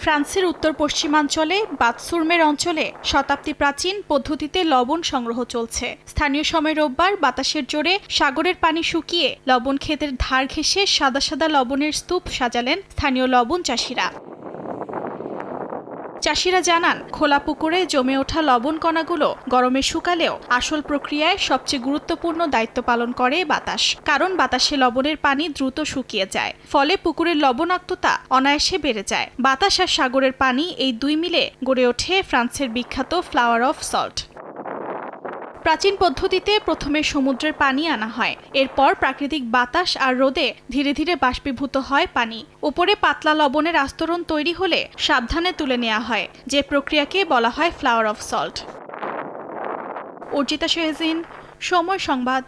ফ্রান্সের উত্তর পশ্চিমাঞ্চলে বাতসুরমের অঞ্চলে শতাব্দী প্রাচীন পদ্ধতিতে লবণ সংগ্রহ চলছে। স্থানীয় সময় রোববার বাতাসের জোরে সাগরের পানি শুকিয়ে লবণ ক্ষেতের ধার ঘেঁষে সাদা সাদা লবণের স্তূপ সাজালেন স্থানীয় লবণ চাষিরা। চাষিরা জানান, খোলা পুকুরে জমে ওঠা লবণ কণাগুলো গরমে শুকালেও আসল প্রক্রিয়ায় সবচেয়ে গুরুত্বপূর্ণ দায়িত্ব পালন করে বাতাস। কারণ বাতাসে লবণের পানি দ্রুত শুকিয়ে যায়, ফলে পুকুরের লবণাক্ততা অনায়াসে বেড়ে যায়। বাতাস আর সাগরের পানি এই দুই মিলে গড়ে ওঠে ফ্রান্সের বিখ্যাত ফ্লাওয়ার অফ সল্ট। প্রাচীন পদ্ধতিতে প্রথমে সমুদ্রের পানি আনা হয়, এরপর প্রাকৃতিক বাতাস আর রোদে ধীরে ধীরে বাষ্পীভূত হয় পানি। উপরে পাতলা লবণের আস্তরণ তৈরি হলে সাবধানে তুলে নেওয়া হয়, যে প্রক্রিয়াকে বলা হয় ফ্লাওয়ার অফ সল্ট। অর্জিতা শেহজিন, সময় সংবাদ।